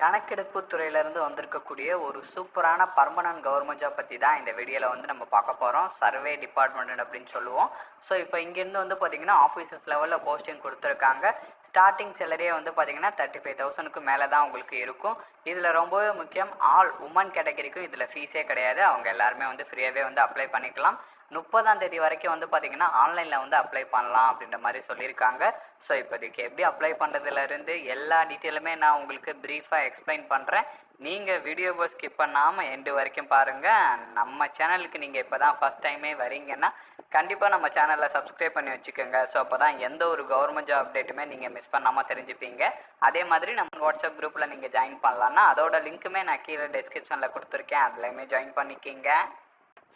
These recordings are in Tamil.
கணக்கெடுப்பு துறையிலேருந்து வந்திருக்கக்கூடிய ஒரு சூப்பரான பர்மனன்ட் கவர்மெண்ட் ஜாப் பற்றி தான் இந்த வீடியோவில் வந்து நம்ம பார்க்க போகிறோம். சர்வே டிபார்ட்மெண்ட் அப்படின்னு சொல்லுவோம். ஸோ இப்போ இங்கேருந்து வந்து பார்த்திங்கன்னா ஆஃபீஸர்ஸ் லெவலில் போஸ்டிங் கொடுத்துருக்காங்க. ஸ்டார்டிங் சேலரியே வந்து பார்த்திங்கன்னா 35,000க்கு மேலே தான் உங்களுக்கு இருக்கும். இதில் ரொம்பவே முக்கியம், ஆல் உமன் கேட்டகரிக்கும் இதில் ஃபீஸே கிடையாது. அவங்க எல்லாருமே வந்து ஃப்ரீயாகவே வந்து அப்ளை பண்ணிக்கலாம். 30ஆம் தேதி வரைக்கும் வந்து பார்த்திங்கன்னா ஆன்லைனில் வந்து அப்ளை பண்ணலாம் அப்படின்ற மாதிரி சொல்லியிருக்காங்க. ஸோ இப்போதைக்கு எப்படி அப்ளை பண்ணுறதுலேருந்து எல்லா டீட்டெயிலுமே நான் உங்களுக்கு ப்ரீஃபாக எக்ஸ்பிளைன் பண்ணுறேன். நீங்கள் வீடியோவை ஸ்கிப் பண்ணாமல் எண்டு வரைக்கும் பாருங்கள். நம்ம சேனலுக்கு நீங்கள் இப்போ தான் ஃபஸ்ட் டைமே வரீங்கன்னா கண்டிப்பாக நம்ம சேனலில் சப்ஸ்கிரைப் பண்ணி வச்சுக்கோங்க. ஸோ அப்போ தான் எந்த ஒரு கவர்மெண்ட் ஜாப் அப்டேட்டுமே நீங்கள் மிஸ் பண்ணாமல் தெரிஞ்சுப்பீங்க. அதே மாதிரி நம்ம வாட்ஸ்அப் குரூப்பில் நீங்கள் ஜாயின் பண்ணலான்னா அதோட லிங்க்குமே நான் கீழே டிஸ்கிரிப்ஷனில் கொடுத்துருக்கேன். அதுலேயுமே ஜாயின் பண்ணிக்கிங்க.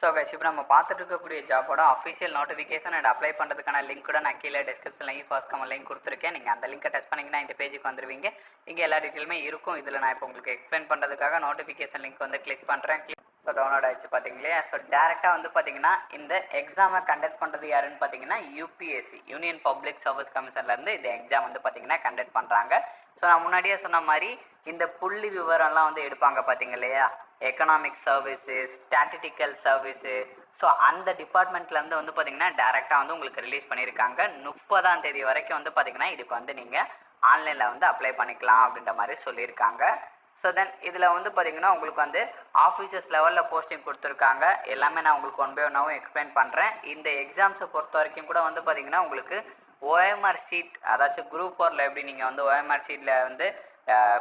ஸோ கைஸ், இப்போ நம்ம பார்த்துட்டு இருக்கக்கூடிய ஜாபோட அஃபிஷியல் நோட்டிஃபிகேஷன் அண்ட் அப்ளை பண்ணுறதுக்கான லிங்க் கூட நான் கீழே டிஸ்கிரிப்ஷன்லையும் ஃபர்ஸ்ட் கமெண்ட் லிங்க் கொடுத்துருக்கேன். நீங்கள் அந்த லிங்கை டச் பண்ணிங்கன்னா இந்த பேஜுக்கு வந்துடுவீங்க. இங்கே எல்லா டீட்டெயிலுமே இருக்கும். இதில் நான் இப்போ உங்களுக்கு எக்ஸ்பிளைன் பண்ணுறதுக்காக நோட்டிஃபிகேஷன் லிங்க் வந்து கிளிக் பண்ணுறேன். ஸோ டவுன்லோட் ஆகிடுச்சு பார்த்தீங்களே. ஸோ டேரெக்டாக வந்து பார்த்தீங்கன்னா இந்த எக்ஸாமை கண்டக்ட் பண்ணுறது யாருன்னு பார்த்தீங்கன்னா யூபிஎஸ்சி, யூனியன் பப்ளிக் சர்வீஸ் கமிஷன்லேருந்து இந்த எக்ஸாம் வந்து பார்த்தீங்கன்னா கண்டக்ட் பண்ணுறாங்க. ஸோ நான் முன்னாடியே சொன்ன மாதிரி இந்த புள்ளி விவரம்லாம் வந்து எடுப்பாங்க பார்த்தீங்க இல்லையா, economic service, statistical service. So அந்த டிபார்ட்மெண்ட்லேருந்து வந்து பார்த்திங்கன்னா டேரெக்டாக வந்து உங்களுக்கு ரிலீஸ் பண்ணியிருக்காங்க. 30ஆம் தேதி வரைக்கும் வந்து பார்த்திங்கன்னா இதுக்கு வந்து நீங்கள் ஆன்லைனில் வந்து அப்ளை பண்ணிக்கலாம் அப்படின்ற மாதிரி சொல்லியிருக்காங்க. ஸோ தென் இதில் வந்து பார்த்திங்கன்னா உங்களுக்கு வந்து ஆஃபீஸர்ஸ் லெவலில் போஸ்டிங் கொடுத்துருக்காங்க. எல்லாமே நான் உங்களுக்கு ஒன் பை ஒன்னாகவும் எக்ஸ்பிளைன் பண்ணுறேன். இந்த எக்ஸாம்ஸை பொறுத்த வரைக்கும் கூட வந்து பார்த்திங்கன்னா உங்களுக்கு ஓஎம்ஆர் ஷீட், அதாச்சும் குரூப் 4ல் எப்படி நீங்கள் வந்து ஓஎம்ஆர் ஷீட்டில் வந்து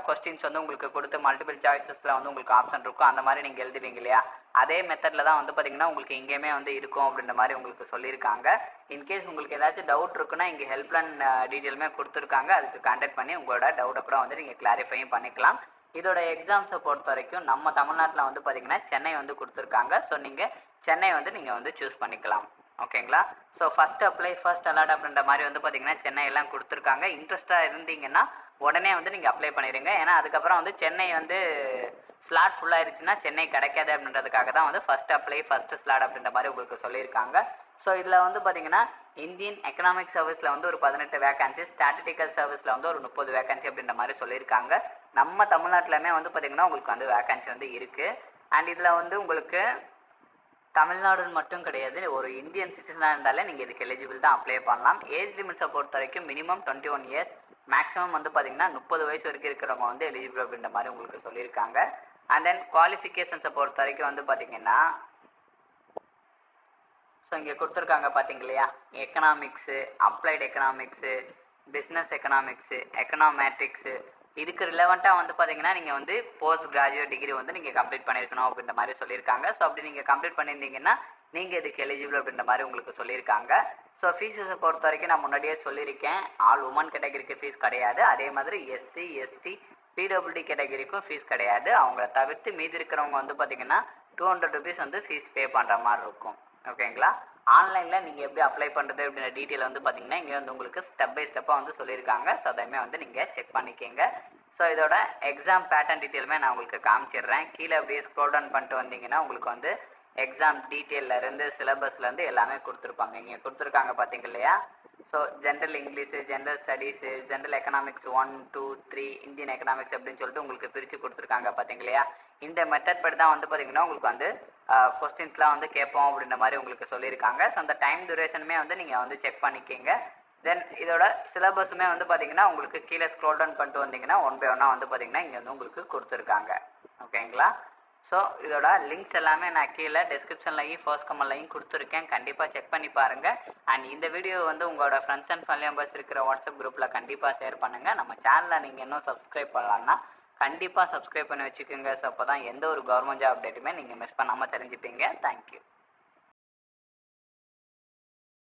கொஸ்டின்ஸ் வந்து உங்களுக்கு கொடுத்து மல்டிபிள் சாய்ஸஸில் வந்து உங்களுக்கு ஆப்ஷன் இருக்கும். அந்த மாதிரி நீங்கள் எழுதுவீங்க இல்லையா, அதே மெத்தடில் தான் வந்து பார்த்திங்கன்னா உங்களுக்கு இங்கேயுமே வந்து இருக்கும் அப்படின்ற மாதிரி உங்களுக்கு சொல்லியிருக்காங்க. இன்கேஸ் உங்களுக்கு ஏதாச்சும் டவுட் இருக்குன்னா இங்கே ஹெல்ப்லைன் டீட்டெயிலுமே கொடுத்துருக்காங்க. அதுக்கு கான்டாக்ட் பண்ணி உங்களோட டவுட்டை கூட வந்து நீங்கள் கிளாரிஃபையும் பண்ணிக்கலாம். இதோட எக்ஸாம்ஸை பொறுத்த வரைக்கும் நம்ம தமிழ்நாட்டில் வந்து பார்த்திங்கன்னா சென்னை வந்து கொடுத்துருக்காங்க. ஸோ நீங்கள் சென்னை வந்து நீங்கள் வந்து சூஸ் பண்ணிக்கலாம். ஓகேங்களா. So first apply first allot அப்படின்ற மாதிரி வந்து பார்த்திங்கன்னா சென்னை எல்லாம் கொடுத்துருக்காங்க. இன்ட்ரெஸ்ட்டாக இருந்தீங்கன்னா உடனே வந்து நீங்கள் அப்ளை பண்ணிடுங்க. ஏன்னா அதுக்கப்புறம் வந்து சென்னை வந்து ஸ்லாட் ஃபுல்லாகிடுச்சுன்னா சென்னை கிடைக்காது அப்படின்றதுக்காக தான் வந்து ஃபஸ்ட் அப்ளை ஃபஸ்ட்டு ஸ்லாட் அப்படின்ற மாதிரி உங்களுக்கு சொல்லியிருக்காங்க. ஸோ இதில் வந்து பார்த்திங்கன்னா இந்தியன் எக்கனாமிக் சர்வீஸில் வந்து ஒரு 18 வேகன்சி, ஸ்டாட்டிஸ்டிக்கல் சர்வீஸில் வந்து ஒரு 30 வேகன்சி அப்படின்ற மாதிரி சொல்லியிருக்காங்க. நம்ம தமிழ்நாட்டிலுமே வந்து பார்த்திங்கன்னா உங்களுக்கு வந்து வேகன்சி வந்து இருக்குது. அண்ட் இதில் வந்து உங்களுக்கு தமிழ்நாடுன்னு மட்டும் கிடையாது, ஒரு இந்தியன் சிட்டிசனாக இருந்தாலே நீங்கள் இதுக்கு எலிஜிபிள் தான் அப்ளை பண்ணலாம். ஏஜ் லிமிட்ஸை பொறுத்த வரைக்கும் மினிமம் 21 இயர்ஸ், மேக்ஸிமம் வந்து பார்த்திங்கன்னா 30 வயசு வரைக்கும் இருக்கிறவங்க வந்து எலிஜிபிள் அப்படின்ற மாதிரி உங்களுக்கு சொல்லியிருக்காங்க. அண்ட் தென் குவாலிஃபிகேஷன்ஸை பொறுத்த வரைக்கும் வந்து பார்த்திங்கன்னா ஸோ இங்கே கொடுத்துருக்காங்க பார்த்தீங்க இல்லையா, economics, applied economics, business economics, econometrics, இதுக்கு ரிலவெண்ட்டாக வந்து பார்த்தீங்கன்னா நீங்கள் வந்து போஸ்ட் கிராஜுவேட் டிகிரி வந்து நீங்கள் கம்ப்ளீட் பண்ணியிருக்கணும் அப்படின்ற மாதிரி சொல்லியிருக்காங்க. ஸோ அப்படி நீங்கள் கம்ப்ளீட் பண்ணியிருந்தீங்கன்னா நீங்கள் இதுக்கு எலிஜிபிள் அப்படின்ற மாதிரி உங்களுக்கு சொல்லியிருக்காங்க. ஸோ ஃபீஸஸை பொறுத்த வரைக்கும் நான் முன்னாடியே சொல்லியிருக்கேன், ஆல் உமன் கேட்டகரிக்கு ஃபீஸ் கிடையாது. அதே மாதிரி எஸ்சி, எஸ்டி, பிடபிள்யூடி கேட்டகரிக்கும் ஃபீஸ் கிடையாது. அவங்கள தவிர்த்து மீதி இருக்கிறவங்க வந்து பார்த்திங்கன்னா 200 ருபீஸ் வந்து ஃபீஸ் பே பண்ணுற மாதிரி இருக்கும். ஓகேங்களா. ஆன்லைனில் நீங்கள் எப்படி அப்ளை பண்ணுறது அப்படின்ற டீட்டெயில் வந்து பார்த்திங்கன்னா இங்கே வந்து உங்களுக்கு ஸ்டெப் பை ஸ்டெப்பாக வந்து சொல்லியிருக்காங்க. ஸோ அதையுமே வந்து நீங்கள் செக் பண்ணிக்கோங்க. ஸோ இதோட எக்ஸாம் பேட்டர்ன் டீட்டெயிலுமே நான் உங்களுக்கு காமிச்சிடுறேன். கீழே அப்படியே ஸ்க்ரோல் டவுன் பண்ணிட்டு வந்தீங்கன்னா உங்களுக்கு வந்து எக்ஸாம் டீட்டெயிலேருந்து சிலபஸ்லேருந்து எல்லாமே கொடுத்துருப்பாங்க. இங்கே கொடுத்துருக்காங்க பார்த்தீங்க இல்லையா. So general English, general studies, general economics 1, 2, 3, Indian economics அப்படின்னு சொல்லிட்டு உங்களுக்கு பிரித்து கொடுத்துருக்காங்க பார்த்தீங்க இல்லையா. இந்த மெத்தட் படி தான் வந்து பார்த்திங்கன்னா உங்களுக்கு வந்து கொஸ்டின்ஸ்லாம் வந்து கேட்போம் அப்படின்ற மாதிரி உங்களுக்கு சொல்லியிருக்காங்க. ஸோ அந்த டைம் டியூரேஷனுமே வந்து நீங்கள் வந்து செக் பண்ணிக்கிங்க. தென் இதோட சிலபஸுமே வந்து பார்த்திங்கன்னா உங்களுக்கு கீழே ஸ்க்ரோல் டவுன் பண்ணிட்டு வந்தீங்கன்னா ஒன் பை ஒன்னாக வந்து பார்த்திங்கன்னா இங்கே வந்து உங்களுக்கு கொடுத்துருக்காங்க. ஓகேங்களா. ஸோ இதோட லிங்க்ஸ் எல்லாமே நான் கீழே டிஸ்கிரிப்ஷன்லையும் ஃபர்ஸ்ட் கமெண்ட்லையும் கொடுத்துருக்கேன். கண்டிப்பாக செக் பண்ணி பாருங்கள். அண்ட் இந்த வீடியோ வந்து உங்களோட ஃப்ரெண்ட்ஸ் அண்ட் ஃபேமிலி மெம்பர்ஸ் இருக்கிற வாட்ஸ்அப் குரூப்பில் கண்டிப்பாக ஷேர் பண்ணுங்கள். நம்ம சேனலை நீங்கள் இன்னும் சப்ஸ்கிரைப் பண்ணலான்னா கண்டிப்பாக சப்ஸ்கிரைப் பண்ணி வச்சுக்கோங்க. ஸோ அப்போ தான் எந்த ஒரு கவர்மெண்ட் ஜாப் அப்டேட்டுமே நீங்கள் மிஸ் பண்ணாமல் தெரிஞ்சுப்பீங்க. தேங்க்யூ.